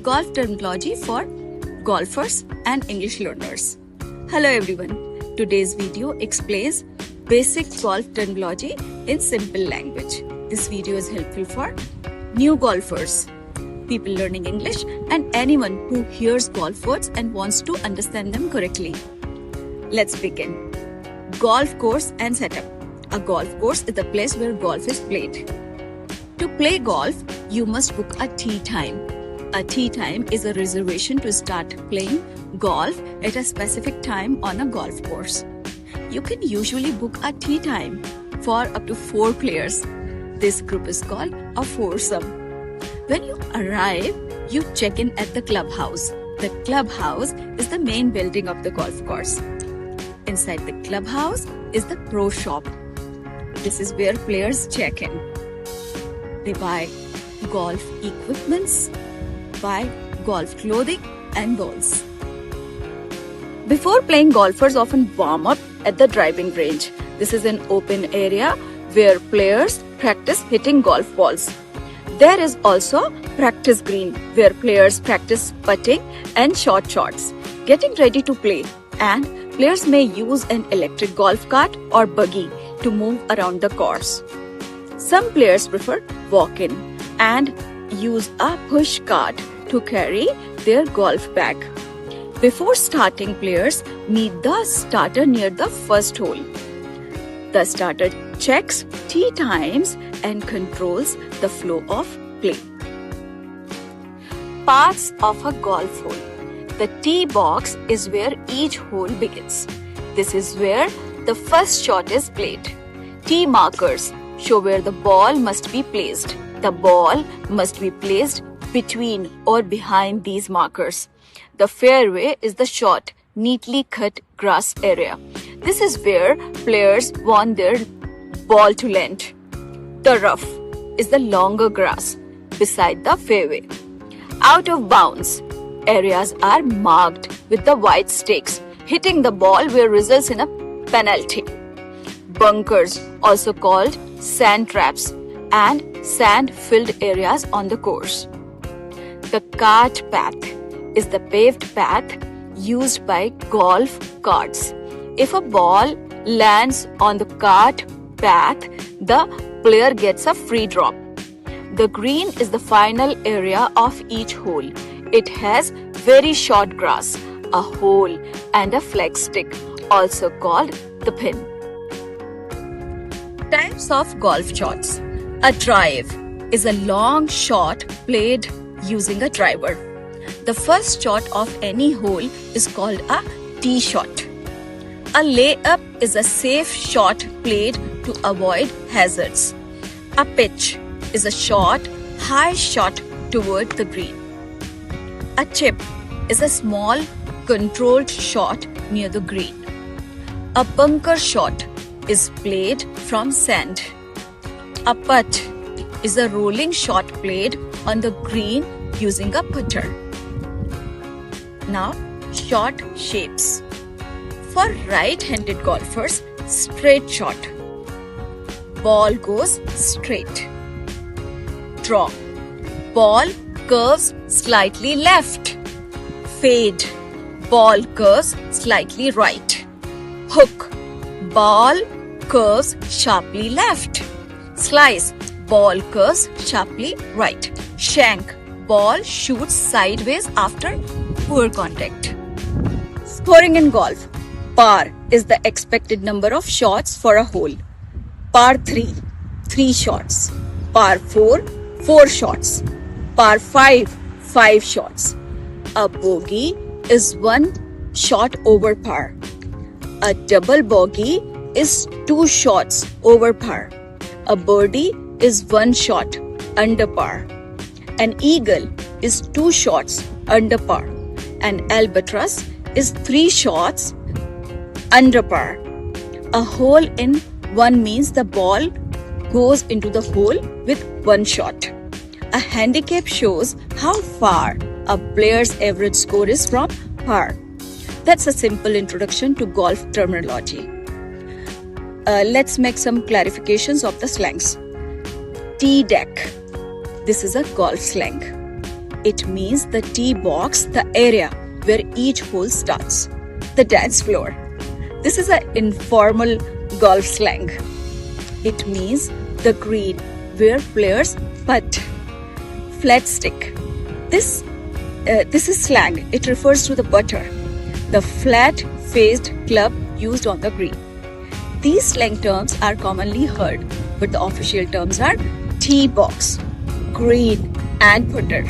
golf terminology for golfers and English learners. Hello everyone. Today's video explains basic golf terminology in simple language. This video is helpful for new golfers, people learning English, and anyone who hears golf words and wants to understand them correctly. Let's begin. Golf course and setup. A golf course is the place where golf is played. To play golf, you must book a tee time. A tee time is a reservation to start playing golf at a specific time on a golf course. You can usually book a tee time for up to 4 players. This group is called a foursome. When you arrive, you check in at the clubhouse. The clubhouse is the main building of the golf course. Inside the clubhouse is the pro shop. This is where players check in. They buy golf equipments, buy golf clothing and balls. Before playing, golfers often warm up at the driving range. This is an open area where players practice hitting golf balls. There is also practice green where players practice putting and short shots. Getting ready to play, and players may use an electric golf cart or buggy to move around the course. Some players prefer walk-in and use a push cart to carry their golf bag. Before starting, players meet the starter near the first hole. The starter checks tee times and controls the flow of play. Parts of a golf hole. The tee box is where each hole begins. This is where the first shot is played. Tee markers show where the ball must be placed. The ball must be placed between or behind these markers. The fairway is the short, neatly cut grass area. This is where players want their ball to land. The rough is the longer grass beside the fairway. Out of bounds areas are marked with the white stakes. Hitting the ball where results in a penalty. Bunkers, also called sand traps, and sand-filled areas on the course. The cart path is the paved path used by golf carts. If a ball lands on the cart path, the player gets a free drop. The green is the final area of each hole. It has very short grass, a hole, and a flag stick, also called the pin. Types of golf shots. A drive is a long shot played using a driver. The first shot of any hole is called a tee shot. A layup is a safe shot played to avoid hazards. A pitch is a short, high shot toward the green. A chip is a small, controlled shot near the green. A bunker shot is played from sand. A putt is a rolling shot played on the green using a putter. Now, shot shapes. For right-handed golfers, straight shot. Ball goes straight. Draw. Ball curves slightly left. Fade. Ball curves slightly right. Hook. Ball curves sharply left. Slice. Ball curves sharply right. Shank. Ball shoots sideways after poor contact. Scoring in golf. Par is the expected number of shots for a hole. Par 3, 3 shots. Par 4, 4 shots. Par 5, 5 shots. A bogey is 1 shot over par. A double bogey is 2 shots over par. A birdie is 1 shot under par. An eagle is 2 shots under par. An albatross is 3 shots under par. A hole in 1 means the ball goes into the hole with 1 shot. A handicap shows how far a player's average score is from par. That's a simple introduction to golf terminology. Let's make some clarifications of the slangs. Tee deck. This is a golf slang. It means the tee box, the area where each hole starts. The dance floor. This is an informal golf slang. It means the green where players putt. Flat stick. This is slang. It refers to the putter, the flat-faced club used on the green. These slang terms are commonly heard, but the official terms are tee box, green, and putter.